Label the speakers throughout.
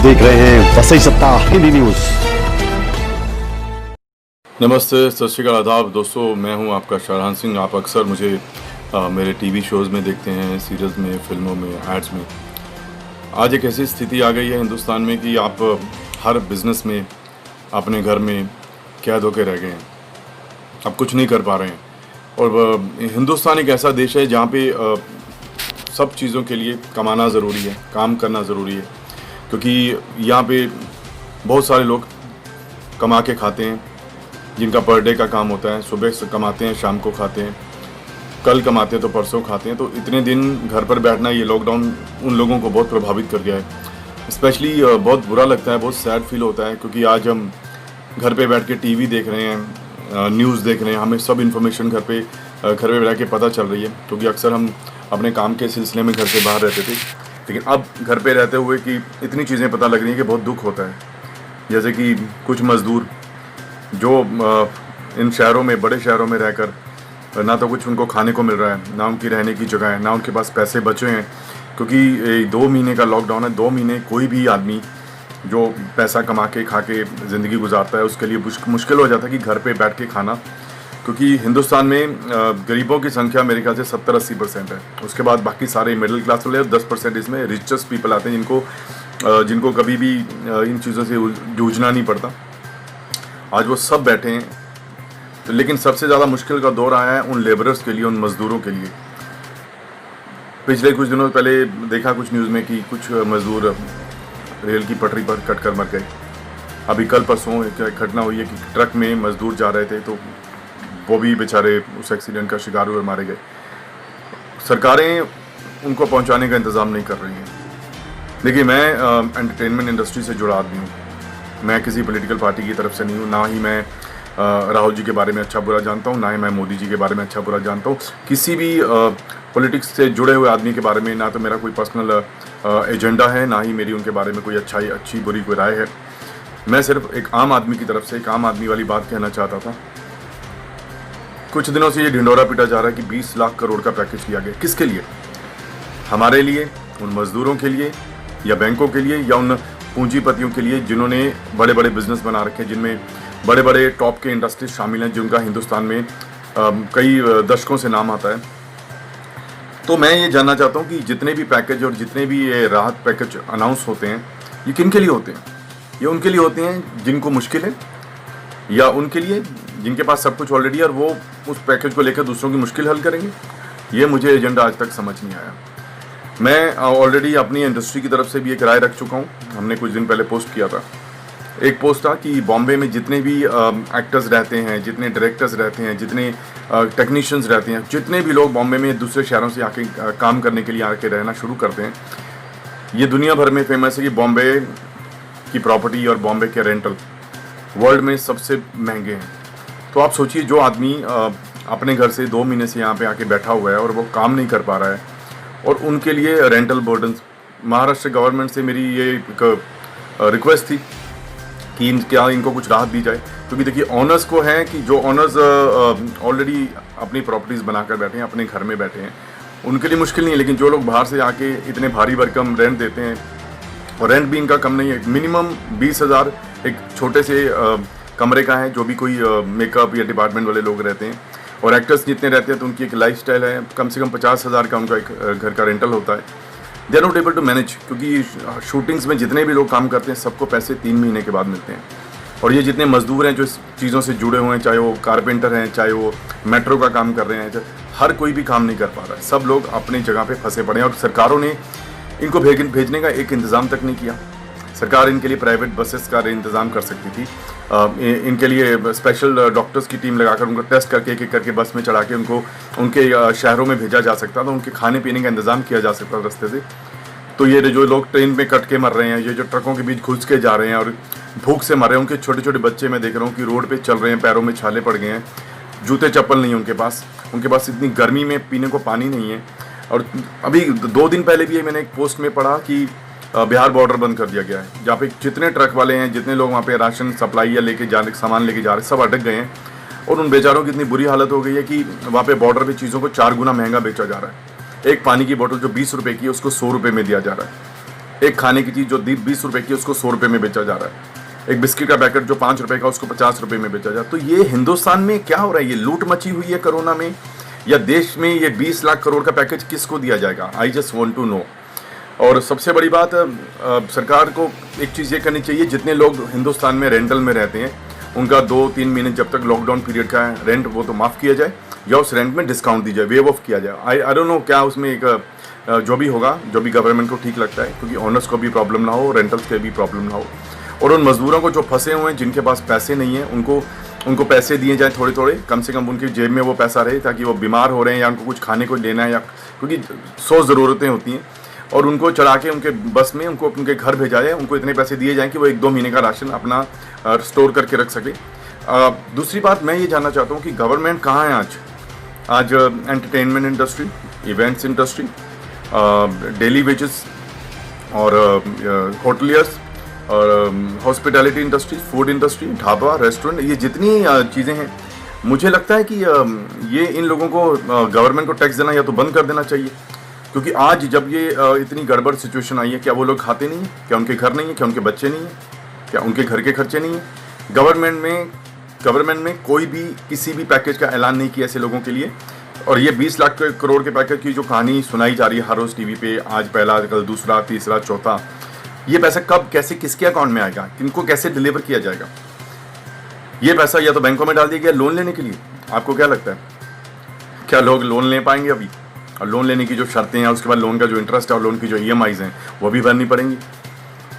Speaker 1: देख रहे हैं वसई सत्ता हिंदी न्यूज।
Speaker 2: नमस्ते, सत श्री अकाल, आदाब दोस्तों। मैं हूं आपका शाहजहां सिंह। आप अक्सर मुझे मेरे टीवी शोज़ में देखते हैं, सीरियल्स में, फिल्मों में, एड्स में। आज एक ऐसी स्थिति आ गई है हिंदुस्तान में कि आप हर बिज़नेस में अपने घर में कैद होकर रह गए हैं। आप कुछ नहीं कर पा रहे हैं। और हिंदुस्तान एक ऐसा देश है जहाँ पे सब चीज़ों के लिए कमाना ज़रूरी है, काम करना ज़रूरी है, क्योंकि यहाँ पे बहुत सारे लोग कमा के खाते हैं, जिनका पर डे का काम होता है। सुबह से कमाते हैं, शाम को खाते हैं, कल कमाते हैं तो परसों खाते हैं। तो इतने दिन घर पर बैठना, ये लॉकडाउन उन लोगों को बहुत प्रभावित कर गया है। स्पेशली बहुत बुरा लगता है, बहुत सैड फील होता है, क्योंकि आज हम घर पे बैठ के टीवी देख रहे हैं, न्यूज़ देख रहे हैं, हमें सब इन्फॉर्मेशन घर पे बैठ के पता चल रही है। क्योंकि अक्सर हम अपने काम के सिलसिले में घर से बाहर रहते थे, लेकिन अब घर पे रहते हुए कि इतनी चीज़ें पता लग रही हैं कि बहुत दुख होता है। जैसे कि कुछ मज़दूर जो इन शहरों में, बड़े शहरों में रहकर ना तो कुछ उनको खाने को मिल रहा है, ना उनकी रहने की जगह है, ना उनके पास पैसे बचे हैं। क्योंकि 2 महीने का लॉकडाउन है। 2 महीने कोई भी आदमी जो पैसा कमा के खा के ज़िंदगी गुजारता है, उसके लिए मुश्किल हो जाता है कि घर पे बैठ के खाना। क्योंकि हिंदुस्तान में गरीबों की संख्या मेरे ख्याल से 70-80% है। उसके बाद बाकी सारे मिडिल क्लास वाले, 10% इसमें रिचेस्ट पीपल आते हैं, जिनको कभी भी इन चीज़ों से जूझना नहीं पड़ता। आज वो सब बैठे हैं। तो लेकिन सबसे ज़्यादा मुश्किल का दौर आया है उन लेबरर्स के लिए, उन मज़दूरों के लिए। पिछले कुछ दिनों पहले देखा कुछ न्यूज़ में कि कुछ मज़दूर रेल की पटरी पर कट कर मर गए। अभी कल परसों एक घटना हुई है कि ट्रक में मज़दूर जा रहे थे, तो वो भी बेचारे उस एक्सीडेंट का शिकार हुए और मारे गए। सरकारें उनको पहुंचाने का इंतज़ाम नहीं कर रही हैं। देखिए, मैं एंटरटेनमेंट इंडस्ट्री से जुड़ा आदमी हूँ। मैं किसी पॉलिटिकल पार्टी की तरफ से नहीं हूँ। ना ही मैं राहुल जी के बारे में अच्छा बुरा जानता हूँ, ना ही मैं मोदी जी के बारे में अच्छा बुरा जानता हूँ। किसी भी पॉलिटिक्स से जुड़े हुए आदमी के बारे में ना तो मेरा कोई पर्सनल एजेंडा है, ना ही मेरी उनके बारे में कोई अच्छी बुरी कोई राय है। मैं सिर्फ एक आम आदमी की तरफ से एक आम आदमी वाली बात कहना चाहता था। कुछ दिनों से ये ढिंढोरा पीटा जा रहा है कि 20 लाख करोड़ का पैकेज लिया गया। किसके लिए? हमारे लिए, उन मज़दूरों के लिए, या बैंकों के लिए, या उन पूंजीपतियों के लिए जिन्होंने बड़े बड़े बिजनेस बना रखे हैं, जिनमें बड़े बड़े टॉप के इंडस्ट्रीज शामिल हैं, जिनका हिंदुस्तान में कई दशकों से नाम आता है। तो मैं ये जानना चाहता हूँ कि जितने भी पैकेज और जितने भी ये राहत पैकेज अनाउंस होते हैं, ये किन के लिए होते हैं? ये उनके लिए होते हैं जिनको मुश्किल है, या उनके लिए जिनके पास सब कुछ ऑलरेडी है और वो उस पैकेज को लेकर दूसरों की मुश्किल हल करेंगे? ये मुझे एजेंडा आज तक समझ नहीं आया। मैं ऑलरेडी अपनी इंडस्ट्री की तरफ से भी एक राय रख चुका हूँ। हमने कुछ दिन पहले पोस्ट किया था। एक पोस्ट था कि बॉम्बे में जितने भी एक्टर्स रहते हैं, जितने डायरेक्टर्स रहते हैं, जितने टेक्नीशियंस रहते हैं, जितने भी लोग बॉम्बे में दूसरे शहरों से आके काम करने के लिए आके रहना शुरू करते हैं, ये दुनिया भर में फेमस है कि बॉम्बे की प्रॉपर्टी और बॉम्बे के रेंटल वर्ल्ड में सबसे महंगे हैं। तो आप सोचिए, जो आदमी अपने घर से 2 महीने से यहाँ पे आके बैठा हुआ है और वो काम नहीं कर पा रहा है, और उनके लिए रेंटल बर्डन, महाराष्ट्र गवर्नमेंट से मेरी ये एक रिक्वेस्ट थी कि इनको कुछ राहत दी जाए। क्योंकि देखिए, ऑनर्स को है कि जो ऑनर्स ऑलरेडी अपनी प्रॉपर्टीज़ बनाकर बैठे हैं, अपने घर में बैठे हैं, उनके लिए मुश्किल नहीं है। लेकिन जो लोग बाहर से आके इतने भारी भरकम रेंट देते हैं, और रेंट भी इनका कम नहीं है, मिनिमम 20,000 एक छोटे से कमरे का है, जो भी कोई मेकअप या डिपार्टमेंट वाले लोग रहते हैं। और एक्टर्स जितने रहते हैं तो उनकी एक लाइफस्टाइल है, कम से कम 50,000 का उनका एक घर का रेंटल होता है। They are not able to manage, क्योंकि शूटिंग्स में जितने भी लोग काम करते हैं सबको पैसे 3 महीने के बाद मिलते हैं। और ये जितने मजदूर हैं जो इस चीज़ों से जुड़े हुए हैं, चाहे वो कारपेंटर हैं, चाहे वो मेट्रो का काम कर रहे हैं, हर कोई भी काम नहीं कर पा रहा है। सब लोग अपनी जगह पे फंसे पड़े हैं, और सरकारों ने इनको भेजने का एक इंतज़ाम तक नहीं किया। सरकार इनके लिए प्राइवेट बसेस का इंतज़ाम कर सकती थी। इनके लिए स्पेशल डॉक्टर्स की टीम लगाकर उनको टेस्ट करके एक एक करके बस में चढ़ा के उनको उनके शहरों में भेजा जा सकता था। उनके खाने पीने का इंतज़ाम किया जा सकता रास्ते से। तो ये जो लोग ट्रेन में कट के मर रहे हैं, ये जो ट्रकों के बीच घुस के जा रहे हैं और भूख से मर रहे हैं, उनके छोटे छोटे बच्चे मैं देख रहा हूँ कि रोड पे चल रहे हैं, पैरों में छाले पड़ गए हैं, जूते चप्पल नहीं है उनके पास इतनी गर्मी में पीने को पानी नहीं है। और अभी 2 दिन पहले भी मैंने एक पोस्ट में पढ़ा कि बिहार बॉर्डर बंद कर दिया गया है, जहाँ पे जितने ट्रक वाले हैं, जितने लोग वहाँ पे राशन सप्लाई या सामान लेके जा रहे हैं, सब अटक गए हैं। और उन बेचारों की इतनी बुरी हालत हो गई है कि वहाँ पे बॉर्डर पे चीज़ों को 4 गुना महंगा बेचा जा रहा है। एक पानी की बोतल जो 20 रुपए की है, उसको 100 रुपये में दिया जा रहा है। एक खाने की चीज़ जो 20 रुपए की है उसको 100 रुपये में बेचा जा रहा है। एक बिस्किट का पैकेट जो 5 रुपए का उसको 50 रुपये में बेचा जा रहा है। तो ये हिंदुस्तान में क्या हो रहा है? ये लूट मची हुई है कोरोना में, या देश में ये 20 लाख करोड़ का पैकेज किसको दिया जाएगा? I just want to know. और सबसे बड़ी बात, सरकार को एक चीज़ ये करनी चाहिए, जितने लोग हिंदुस्तान में रेंटल में रहते हैं उनका 2-3 महीने जब तक लॉकडाउन पीरियड का है रेंट वो तो माफ़ किया जाए, या उस रेंट में डिस्काउंट दी जाए, वेव ऑफ किया जाए। आई डोंट नो क्या उसमें एक जो भी होगा, जो भी गवर्नमेंट को ठीक लगता है, क्योंकि ओनर्स को भी प्रॉब्लम ना हो, रेंटल्स के भी प्रॉब्लम ना हो, और उन मजदूरों को जो फंसे हुए हैं जिनके पास पैसे नहीं हैं उनको पैसे दिए जाए थोड़े थोड़े, कम से कम उनकी जेब में वो पैसा रहे, ताकि वो बीमार हो रहे हैं या उनको कुछ खाने को लेना है, या क्योंकि 100 ज़रूरतें होती हैं, और उनको चढ़ा के उनके बस में उनको उनके घर भेजा जाए, उनको इतने पैसे दिए जाएँ कि वो 1-2 महीने का राशन अपना स्टोर करके रख सके। दूसरी बात मैं ये जानना चाहता हूँ कि गवर्नमेंट कहाँ है आज entertainment industry, events industry, daily wages, और होटलियर्स, और hospitality industry, food industry, dhaba, restaurant, ये जितनी चीज़ें हैं, मुझे लगता है कि ये इन लोगों को गवर्नमेंट को टैक्स देना या तो बंद कर देना चाहिए, क्योंकि आज जब ये इतनी गड़बड़ सिचुएशन आई है, क्या वो लोग खाते नहीं हैं? क्या उनके घर नहीं है? क्या उनके बच्चे नहीं हैं? क्या उनके घर के खर्चे नहीं हैं? गवर्नमेंट में कोई भी किसी भी पैकेज का ऐलान नहीं किया ऐसे लोगों के लिए। और ये 20 लाख करोड़ के पैकेज की जो कहानी सुनाई जा रही है हर रोज़ टीवी पे, आज पहला, कल दूसरा, तीसरा, चौथा, ये पैसा कब, कैसे, किसके अकाउंट में आएगा? किनको कैसे डिलीवर किया जाएगा? ये पैसा या तो बैंकों में डाल दिया गया लोन लेने के लिए। आपको क्या लगता है, क्या लोग लोन ले पाएंगे अभी? और लोन लेने की जो शर्तें हैं, उसके बाद लोन का जो इंटरेस्ट है और लोन की जो EMIs हैं वो भी भरनी पड़ेंगी।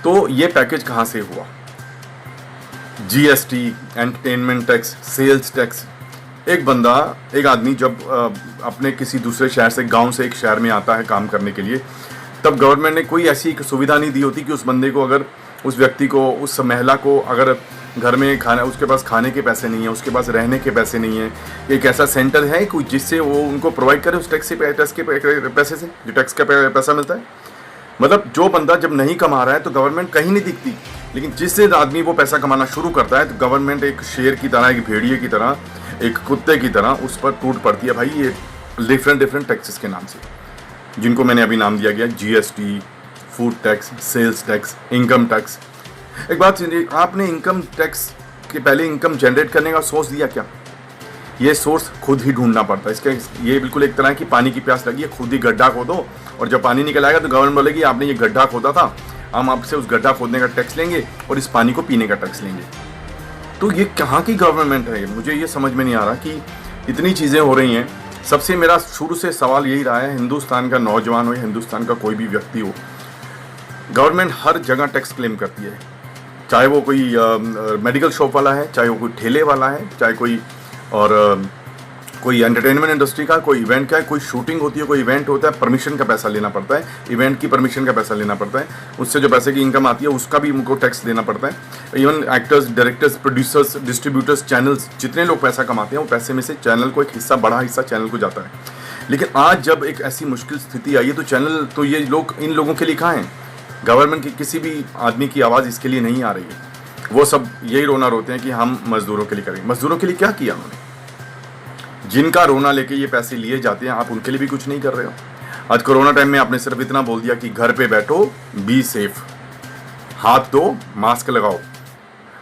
Speaker 2: तो ये पैकेज कहाँ से हुआ? GST, entertainment tax, sales tax. एक आदमी जब अपने किसी दूसरे शहर से, गांव से एक शहर में आता है काम करने के लिए, तब गवर्नमेंट ने कोई ऐसी सुविधा नहीं दी होती कि उस बंदे को, अगर उस व्यक्ति को, उस महिला को अगर घर में खाना, उसके पास खाने के पैसे नहीं है, उसके पास रहने के पैसे नहीं है, एक ऐसा सेंटर है कोई जिससे वो उनको प्रोवाइड करे उस टैक्स के पैसे से, जो टैक्स का पैसा मिलता है। मतलब जो बंदा जब नहीं कमा रहा है तो गवर्नमेंट कहीं नहीं दिखती, लेकिन जिससे आदमी वो पैसा कमाना शुरू करता है तो गवर्नमेंट एक शेर की तरह, एक भेड़िए की तरह, एक कुत्ते की तरह उस पर टूट पड़ती है। भाई ये डिफरेंट टैक्सेस के नाम से, जिनको मैंने अभी नाम दिया गया, GST, food tax, sales tax, income tax. एक बात सुनिए, आपने इनकम टैक्स के पहले इनकम जनरेट करने का सोर्स दिया क्या? ये सोर्स खुद ही ढूंढना पड़ता है। इसका ये बिल्कुल एक तरह की पानी की प्यास लगी है, खुद ही गड्ढा खोदो, और जब पानी निकल आएगा तो गवर्नमेंट बोलेगी आपने ये गड्ढा खोदा था, हम आपसे उस गड्ढा खोदने का टैक्स लेंगे और इस पानी को पीने का टैक्स लेंगे। तो ये कहाँ की गवर्नमेंट है? मुझे ये समझ में नहीं आ रहा कि इतनी चीज़ें हो रही हैं। सबसे मेरा शुरू से सवाल यही रहा है, हिंदुस्तान का नौजवान हो या हिंदुस्तान का कोई भी व्यक्ति हो, गवर्नमेंट हर जगह टैक्स क्लेम करती है, चाहे वो कोई मेडिकल शॉप वाला है, चाहे वो कोई ठेले वाला है, चाहे कोई एंटरटेनमेंट इंडस्ट्री का, कोई इवेंट का है, कोई शूटिंग होती है, कोई इवेंट होता है, परमिशन का पैसा लेना पड़ता है, इवेंट की परमिशन का पैसा लेना पड़ता है, उससे जो पैसे की इनकम आती है उसका भी उनको टैक्स देना पड़ता है। Even actors, directors, producers, distributors, channels, जितने लोग पैसा कमाते हैं वो पैसे में से चैनल को एक हिस्सा, बड़ा हिस्सा चैनल को जाता है। लेकिन आज जब एक ऐसी मुश्किल स्थिति आई है तो चैनल, तो ये लोग, इन लोगों के लिए कहाँ हैं? गवर्नमेंट की किसी भी आदमी की आवाज़ इसके लिए नहीं आ रही है। वो सब यही रोना रोते हैं कि हम मजदूरों के लिए करेंगे। मजदूरों के लिए क्या किया उन्होंने? जिनका रोना लेके ये पैसे लिए जाते हैं, आप उनके लिए भी कुछ नहीं कर रहे हो। आज कोरोना टाइम में आपने सिर्फ इतना बोल दिया कि घर पे बैठो, बी सेफ, हाथ धो, मास्क लगाओ।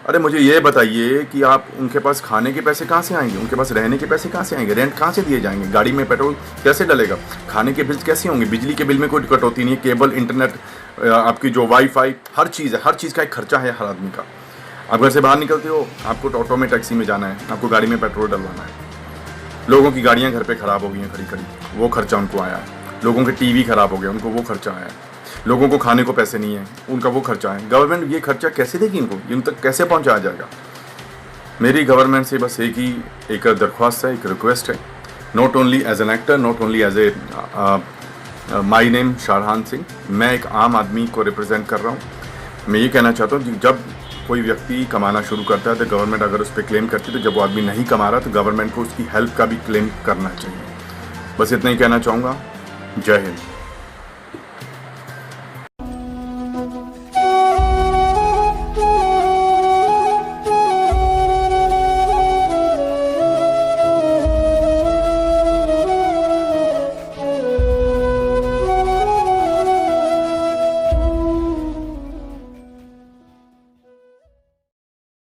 Speaker 2: अरे मुझे ये बताइए कि आप, उनके पास खाने के पैसे कहाँ से आएंगे? उनके पास रहने के पैसे कहाँ से आएंगे? रेंट कहाँ से दिए जाएंगे? गाड़ी में पेट्रोल कैसे डलेगा? खाने के बिल्स कैसे होंगे? बिजली के बिल में कोई कटौती नहीं है, केबल, इंटरनेट, आपकी जो वाईफाई, हर चीज़ है, हर चीज़ का एक खर्चा है हर आदमी का। आप घर से बाहर निकलते हो, आपको ऑटो में, टैक्सी में जाना है, आपको गाड़ी में पेट्रोल डलवाना है। लोगों की गाड़ियाँ घर पे ख़राब हो गई हैं खड़ी, वो खर्चा उनको आया है। लोगों के टीवी ख़राब हो गए, उनको वो खर्चा आया है। लोगों को खाने को पैसे नहीं है, उनका वो खर्चा है। गवर्नमेंट ये खर्चा कैसे देगी इनको? इन तक कैसे पहुंचाया जाएगा? मेरी गवर्नमेंट से बस एक दरख्वास्त है, एक रिक्वेस्ट है, not only as an actor, not only as a my name Shahrahan Singh, मैं एक आम आदमी को रिप्रेजेंट कर रहा हूँ। मैं ये कहना चाहता हूँ कि जब कोई व्यक्ति कमाना शुरू करता है तो गवर्नमेंट अगर उस पर क्लेम करती है, तो जब वो आदमी नहीं कमा रहा तो गवर्नमेंट को उसकी हेल्प का भी क्लेम करना चाहिए। बस इतना ही कहना चाहूँगा। जय हिंद।